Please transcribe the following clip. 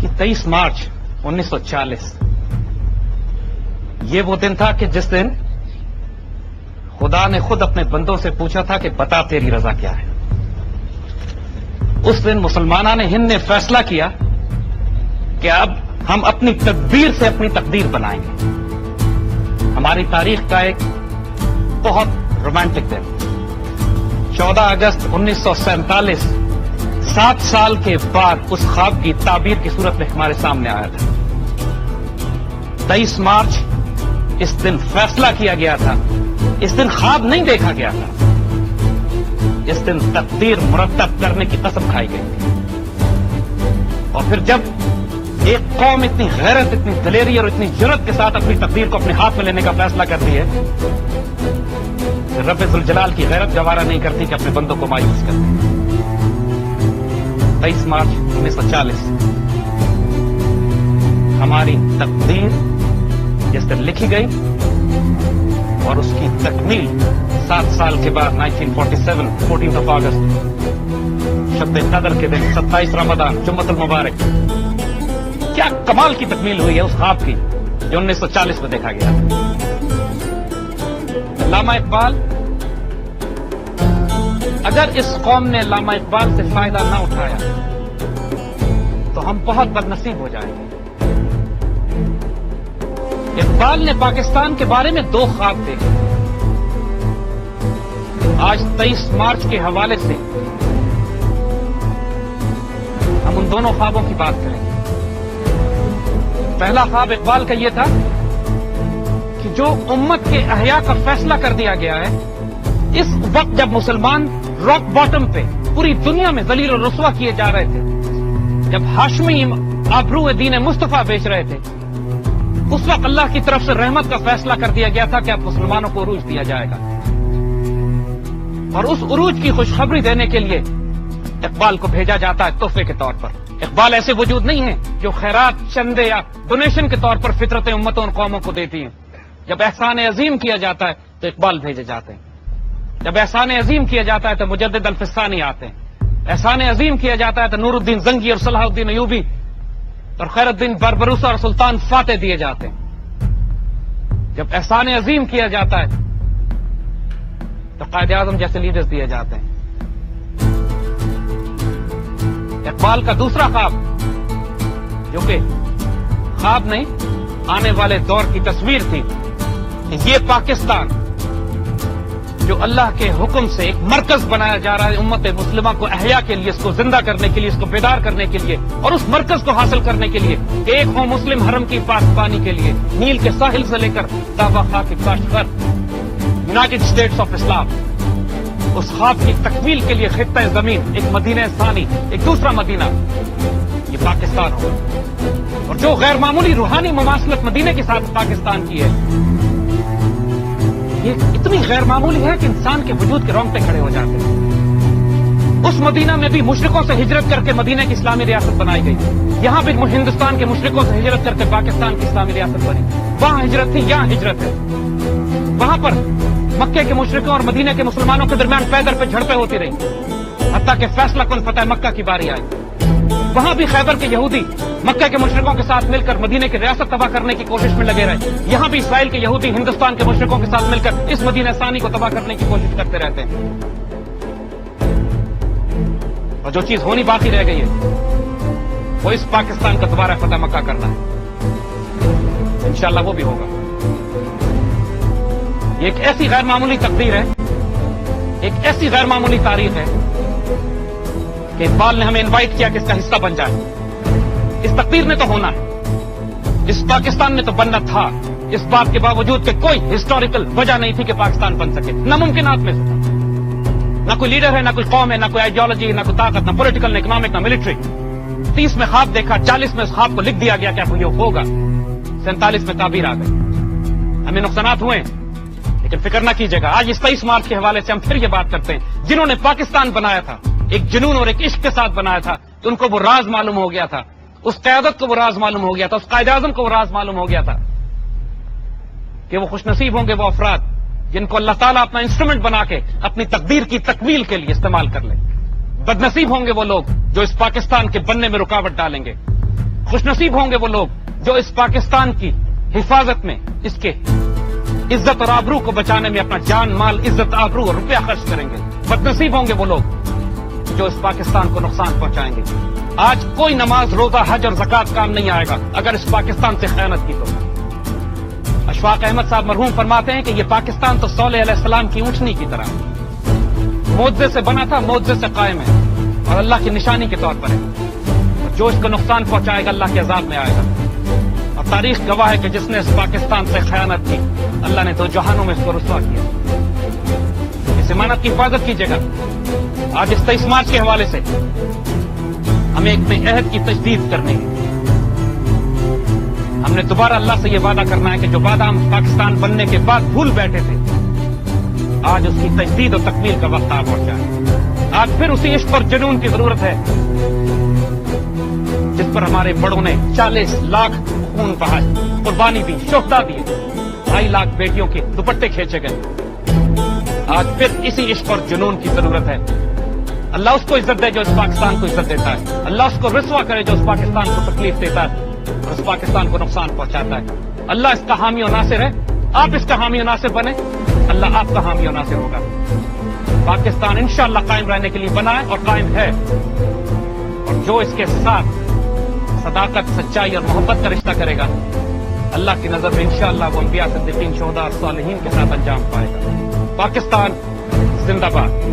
کہ 23 مارچ 1940 یہ وہ دن تھا کہ جس دن خدا نے خود اپنے بندوں سے پوچھا تھا کہ بتا تیری رضا کیا ہے. اس دن مسلمانوں نے ہند نے فیصلہ کیا کہ اب ہم اپنی تدبیر سے اپنی تقدیر بنائیں گے. ہماری تاریخ کا ایک بہت رومانٹک دن 14 اگست 1947 7 سال کے بعد اس خواب کی تعبیر کی صورت میں ہمارے سامنے آیا تھا. 23 مارچ اس دن فیصلہ کیا گیا تھا. اس دن خواب نہیں دیکھا گیا تھا. اس دن تقدیر مرتب کرنے کی قسم کھائی گئی تھی. اور پھر جب ایک قوم اتنی غیرت اتنی دلیری اور اتنی جرت کے ساتھ اپنی تقدیر کو اپنے ہاتھ میں لینے کا فیصلہ کرتی ہے رب ذوالجلال کی غیرت گوارا نہیں کرتی کہ اپنے بندوں کو مایوس کرتی. 23 مارچ 1940 ہماری تقدیر جس دن لکھی گئی اور اس کی تکمیل 7 سال کے بعد 1947 14 اگست شب قدر کے دن 27 رمضان جمعۃ المبارک کیا کمال کی تکمیل ہوئی ہے اس خواب کی جو 1940 میں دیکھا گیا. علامہ اقبال اگر اس قوم نے علامہ اقبال سے فائدہ نہ اٹھایا تو ہم بہت بد نصیب ہو جائیں گے. اقبال نے پاکستان کے بارے میں 2 خواب دیکھے. آج 23 مارچ کے حوالے سے ہم ان دونوں خوابوں کی بات کریں گے. پہلا خواب اقبال کا یہ تھا کہ جو امت کے احیاء کا فیصلہ کر دیا گیا ہے اس وقت جب مسلمان راک باٹم پہ پوری دنیا میں ذلیل و رسوا کیے جا رہے تھے, جب ہاشمی آبرو دین مصطفیٰ بیچ رہے تھے, اس وقت اللہ کی طرف سے رحمت کا فیصلہ کر دیا گیا تھا کہ اب مسلمانوں کو عروج دیا جائے گا. اور اس عروج کی خوشخبری دینے کے لیے اقبال کو بھیجا جاتا ہے تحفے کے طور پر. اقبال ایسے وجود نہیں ہیں جو خیرات چندے یا ڈونیشن کے طور پر فطرت امتوں اور قوموں کو دیتی ہیں. جب احسان عظیم کیا جاتا ہے تو اقبال بھیجے جاتے ہیں. جب احسان عظیم کیا جاتا ہے تو مجدد الفسانی آتے ہیں. احسان عظیم کیا جاتا ہے تو نور الدین زنگی اور صلاح الدین ایوبی اور خیر الدین بربروسا اور سلطان فاتح دیے جاتے ہیں. جب احسان عظیم کیا جاتا ہے تو قائد اعظم جیسے لیڈرز دیے جاتے ہیں. اقبال کا دوسرا خواب جو کہ خواب نہیں آنے والے دور کی تصویر تھی کہ یہ پاکستان جو اللہ کے حکم سے ایک مرکز بنایا جا رہا ہے امت مسلمہ کو احیاء کے لیے, اس کو زندہ کرنے کے لیے, اس کو بیدار کرنے کے لیے اور اس مرکز کو حاصل کرنے کے لیے ایک ہو مسلم حرم کی پاسبانی کے لیے نیل کے ساحل سے لے کر تابا خاک کاشغر یونائیٹڈ اسٹیٹس آف اسلام, اس خواب کی تکمیل کے لیے خطہ زمین ایک مدینہ ثانی, ایک دوسرا مدینہ, یہ پاکستان ہوگا. اور جو غیر معمولی روحانی مماثلت مدینہ کے ساتھ پاکستان کی ہے یہ اتنی غیر معمولی ہے کہ انسان کے وجود کے رونگٹے کھڑے ہو جاتے ہیں. اس مدینہ میں بھی مشرقوں سے ہجرت کر کے مدینہ کی اسلامی ریاست بنائی گئی. یہاں بھی ہندوستان کے مشرقوں سے ہجرت کر کے پاکستان کی اسلامی ریاست بنی. وہاں ہجرت تھی, یہاں ہجرت ہے. وہاں پر مکے کے مشرقوں اور مدینہ کے مسلمانوں کے درمیان پیدر پہ جھڑپیں ہوتی رہی حتیٰ کہ فیصلہ کن فتح مکہ کی باری آئی. وہاں بھی خیبر کے یہودی مکہ کے مشرقوں کے ساتھ مل کر مدینہ کی ریاست تباہ کرنے کی کوشش میں لگے رہے. یہاں بھی اسرائیل کے یہودی ہندوستان کے مشرقوں کے ساتھ مل کر اس مدینہ ثانی کو تباہ کرنے کی کوشش کرتے رہتے ہیں. اور جو چیز ہونی باقی رہ گئی ہے وہ اس پاکستان کا دوبارہ فتح مکہ کرنا ہے. انشاءاللہ وہ بھی ہوگا. یہ ایک ایسی غیر معمولی تقدیر ہے, ایک ایسی غیر معمولی تاریخ ہے کہ اقبال نے ہمیں انوائٹ کیا کہ اس کا حصہ بن جائے. اس تقدیر نے تو ہونا ہے, اس پاکستان میں تو بننا تھا. اس بات کے باوجود کہ کوئی ہسٹوریکل وجہ نہیں تھی کہ پاکستان بن سکے, ناممکنات میں سے تھا. نہ کوئی لیڈر ہے, نہ کوئی قوم ہے, نہ کوئی آئیڈیالوجی, نہ کوئی طاقت, نہ پولیٹیکل, نہ اکنامک, نہ ملٹری. 30 میں خواب دیکھا, 40 میں اس خواب کو لکھ دیا گیا کہ اب یہ ہوگا. 47 میں تعبیر آ گئی. ہمیں نقصانات ہوئے لیکن فکر نہ کیجیے گا. آج اس 23 مارچ کے حوالے سے ہم پھر یہ بات کرتے ہیں جنہوں نے پاکستان بنایا تھا ایک جنون اور ایک عشق کے ساتھ بنایا تھا تو ان کو وہ راز معلوم ہو گیا تھا, اس قیادت کو وہ راز معلوم ہو گیا تھا, اس قائد اعظم کو وہ راز معلوم ہو گیا تھا کہ وہ خوش نصیب ہوں گے وہ افراد جن کو اللہ تعالیٰ اپنا انسٹرومنٹ بنا کے اپنی تقدیر کی تکمیل کے لیے استعمال کر لے. بد نصیب ہوں گے وہ لوگ جو اس پاکستان کے بننے میں رکاوٹ ڈالیں گے. خوش نصیب ہوں گے وہ لوگ جو اس پاکستان کی حفاظت میں اس کے عزت اور آبرو کو بچانے میں اپنا جان مال عزت آبرو اور روپیہ خرچ کریں گے. بد نصیب ہوں گے وہ لوگ جو اس پاکستان کو نقصان پہنچائیں گے. آج کوئی نماز روزہ حج اور زکوٰۃ کام نہیں آئے گا اگر اس پاکستان سے خیانت کی تو. اشفاق احمد صاحب مرحوم فرماتے ہیں کہ یہ پاکستان تو صالح علیہ السلام کی اونٹنی کی طرح معجزے سے بنا تھا, معجزے سے قائم ہے اور اللہ کی نشانی کے طور پر ہے. اور جو اس کو نقصان پہنچائے گا اللہ کے عذاب میں آئے گا. اور تاریخ گواہ ہے کہ جس نے اس پاکستان سے خیانت کی اللہ نے دو جہانوں میں اس کو رسوا کیا. اس امانت کی حفاظت کیجیے گا. آج اس 23 مارچ کے حوالے سے ہمیں ایک نئے عہد کی تجدید کرنی ہے. ہم نے دوبارہ اللہ سے یہ وعدہ کرنا ہے کہ جو وعدہ ہم پاکستان بننے کے بعد بھول بیٹھے تھے آج اس کی تجدید اور تکمیل کا وقت آ پہنچا ہے. آج پھر اسی عشق اور جنون کی ضرورت ہے جس پر ہمارے بڑوں نے 40 لاکھ خون بہائے, قربانی دی, شہدا دیے, 2.5 لاکھ بیٹیوں کے دوپٹے کھینچے گئے. آج پھر اسی عشق اور جنون کی ضرورت ہے. اللہ اس کو عزت دے جو اس پاکستان کو عزت دیتا ہے. اللہ اس کو رسوا کرے جو اس پاکستان کو تکلیف دیتا ہے اور اس پاکستان کو نقصان پہنچاتا ہے. اللہ اس کا حامی و ناصر ہے. آپ اس کا حامی و ناصر بنے, اللہ آپ کا حامی و ناصر ہوگا. پاکستان انشاءاللہ قائم رہنے کے لیے بنا ہے اور قائم ہے. اور جو اس کے ساتھ صداقت, سچائی اور محبت کا رشتہ کرے گا اللہ کی نظر میں انشاءاللہ وہ انبیاء صدیقین شہداء اور صالحین کے ساتھ انجام پائے گا. پاکستان زندہ باد.